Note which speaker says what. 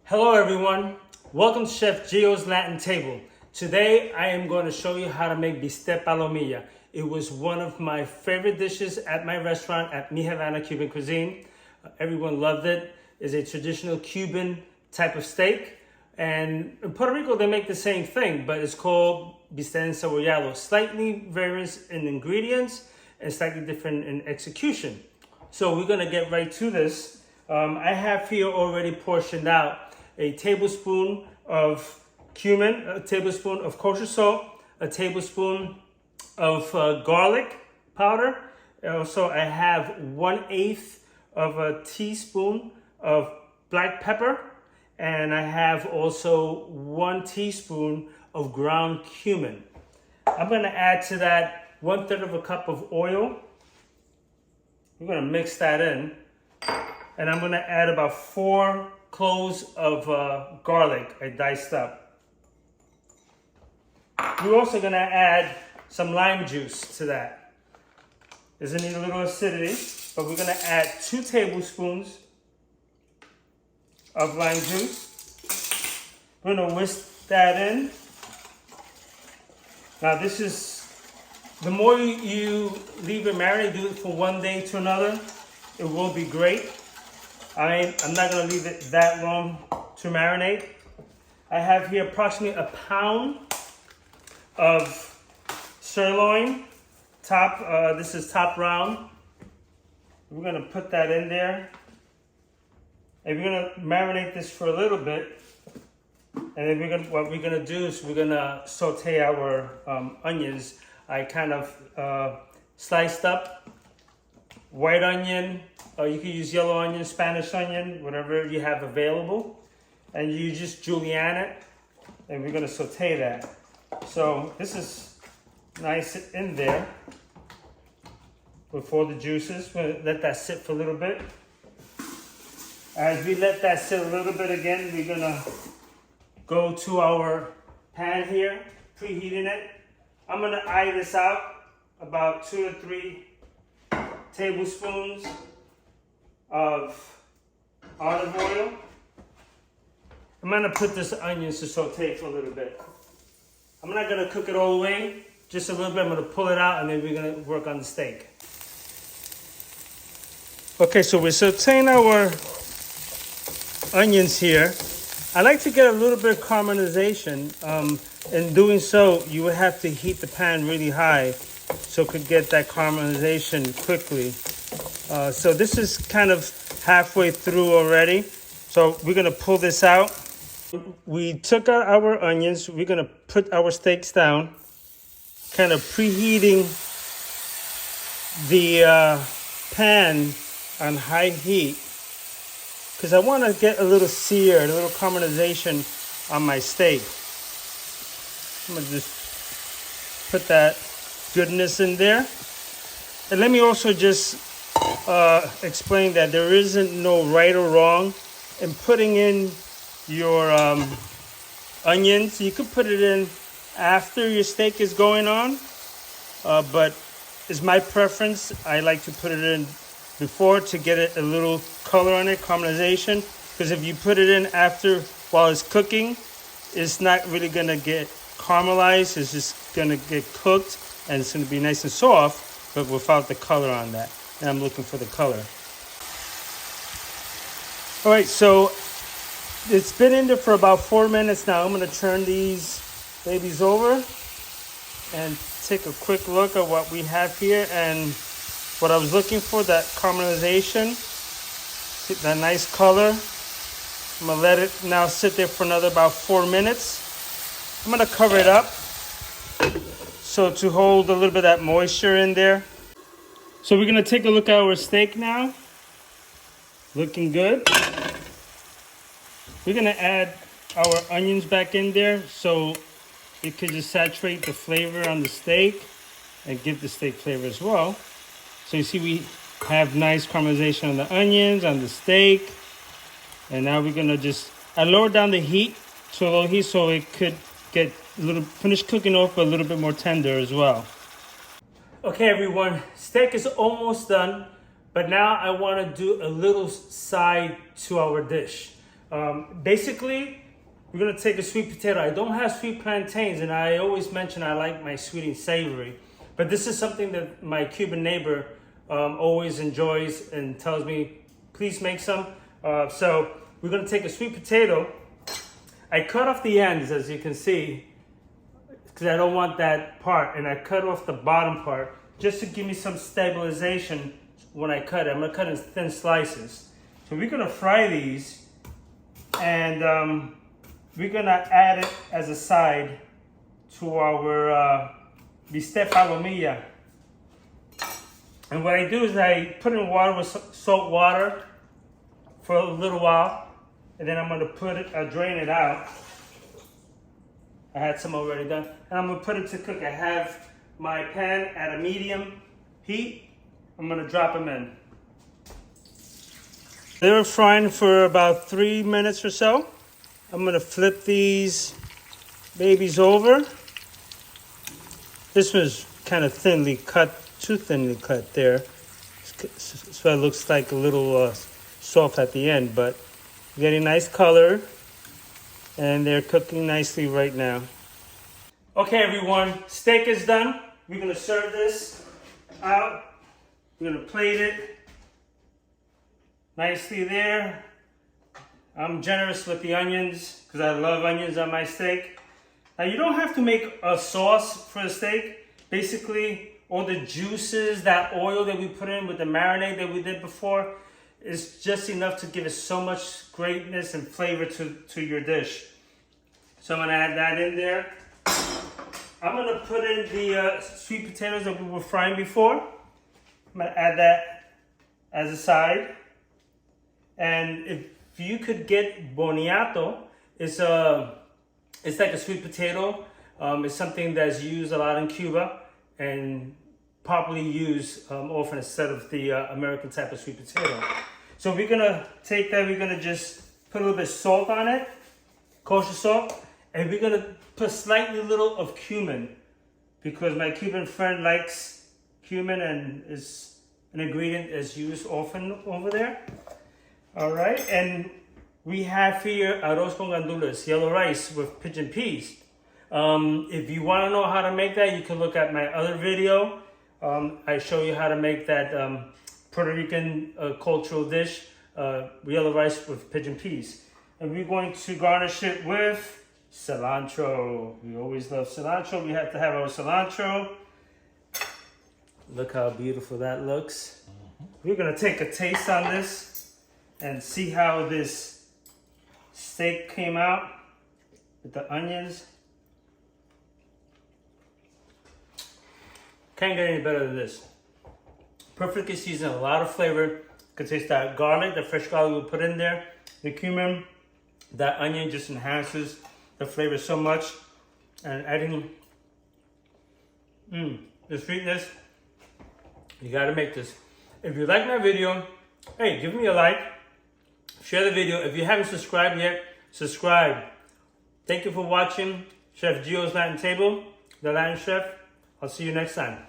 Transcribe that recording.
Speaker 1: Hello everyone, welcome to Chef Gio's Latin Table. Today I am going to show you how to make Bistec de Palomilla. It was one of my favorite dishes at my restaurant at Mi Havana Cuban Cuisine. Everyone loved it. It's a traditional Cuban type of steak. And in Puerto Rico they make the same thing, but it's called Bistec Encebollado. Slightly various in ingredients and slightly different in execution. So we're going to get right to this. I have here already portioned out a tablespoon of cumin, a tablespoon of kosher salt, a tablespoon of garlic powder. Also, I have 1/8 of a teaspoon of black pepper, and I have also 1 teaspoon of ground cumin. I'm going to add to that 1/3 of a cup of oil. We're going to mix that in, and I'm going to add about 4 cloves of garlic I diced up. We're also going to add some lime juice to that. Does it need a little acidity? But we're going to add 2 tablespoons of lime juice. We're going to whisk that in. Now this is, the more you leave it marinate, do it from one day to another, it will be great. I'm not going to leave it that long to marinate. I have here approximately a pound of sirloin. This is top round. We're going to put that in there. And we're going to marinate this for a little bit. And then what we're going to do is we're going to saute our onions. I kind of sliced up white onion. You can use yellow onion, Spanish onion, whatever you have available. And you just julienne it, and we're gonna saute that. So this is nice in there with all the juices. We're gonna let that sit for a little bit. As we let that sit a little bit again, we're gonna go to our pan here, preheating it. I'm gonna eye this out, about 2 to 3 tablespoons of olive oil. I'm gonna put this onions to saute for a little bit. I'm not gonna cook it all the way, just a little bit. I'm gonna pull it out and then we're gonna work on the steak. Okay, so we're sauteing our onions here. I like to get a little bit of caramelization. In doing so, you would have to heat the pan really high so it could get that caramelization quickly. So this is kind of halfway through already. So we're gonna pull this out. We took out our onions. We're gonna put our steaks down, kind of preheating the pan on high heat, because I wanna get a little sear, a little caramelization on my steak. I'm gonna just put that goodness in there. And let me also just explain that there isn't no right or wrong in putting in your onions. You could put it in after your steak is going on, but it's my preference. I like to put it in before to get it a little color on it, caramelization, because if you put it in after while it's cooking, it's not really gonna get caramelized. It's just gonna get cooked and it's gonna be nice and soft, but without the color on that. And I'm looking for the color. All right, so it's been in there for about 4 minutes now. I'm gonna turn these babies over and take a quick look at what we have here and what I was looking for, that caramelization, that nice color. I'm gonna let it now sit there for another about 4 minutes. I'm gonna cover it up so to hold a little bit of that moisture in there. So we're gonna take a look at our steak now. Looking good. We're gonna add our onions back in there so it could just saturate the flavor on the steak and give the steak flavor as well. So you see we have nice caramelization on the onions, on the steak. And now we're gonna I lowered down the heat to a low heat so it could get a little, finish cooking off, but a little bit more tender as well. Okay everyone, steak is almost done, but now I want to do a little side to our dish. Basically, we're gonna take a sweet potato. I don't have sweet plantains, and I always mention I like my sweet and savory. But this is something that my Cuban neighbor always enjoys and tells me, please make some. So we're gonna take a sweet potato. I cut off the ends, as you can see, because I don't want that part, and I cut off the bottom part just to give me some stabilization when I cut it. I'm gonna cut in thin slices. So we're gonna fry these, and we're gonna add it as a side to our Bistec de Palomilla. And what I do is I put in water with salt water for a little while, and then I'm gonna drain it out. I had some already done, and I'm gonna put it to cook. I have my pan at a medium heat. I'm gonna drop them in. They were frying for about 3 minutes or so. I'm gonna flip these babies over. This was kind of thinly cut, too thinly cut there. So it looks like a little soft at the end, but getting nice color, and they're cooking nicely right now. Okay, everyone, steak is done. We're gonna serve this out. We're gonna plate it nicely there. I'm generous with the onions because I love onions on my steak. Now, you don't have to make a sauce for the steak. Basically, all the juices, that oil that we put in with the marinade that we did before, is just enough to give it so much greatness and flavor to your dish. So I'm gonna add that in there. I'm gonna put in the sweet potatoes that we were frying before. I'm gonna add that as a side. And if you could get boniato, it's like a sweet potato. It's something that's used a lot in Cuba and popularly used often instead of the American type of sweet potato. So we're gonna take that, we're gonna just put a little bit of salt on it, kosher salt, and we're gonna put slightly little of cumin because my Cuban friend likes cumin and is an ingredient that's used often over there. All right, and we have here arroz con gandules, yellow rice with pigeon peas. If you want to know how to make that, you can look at my other video. I show you how to make that Puerto Rican cultural dish, yellow rice with pigeon peas. And we're going to garnish it with cilantro. We always love cilantro. We have to have our cilantro. Look how beautiful that looks. We're gonna take a taste on this and see how this steak came out with the onions. Can't get any better than this. Perfectly seasoned, a lot of flavor. You can taste that garlic, the fresh garlic we put in there, the cumin, that onion just enhances the flavor so much. And adding the sweetness, you gotta make this. If you like my video, hey, give me a like, share the video. If you haven't subscribed yet, subscribe. Thank you for watching Chef Gio's Latin Table, the Latin Chef. I'll see you next time.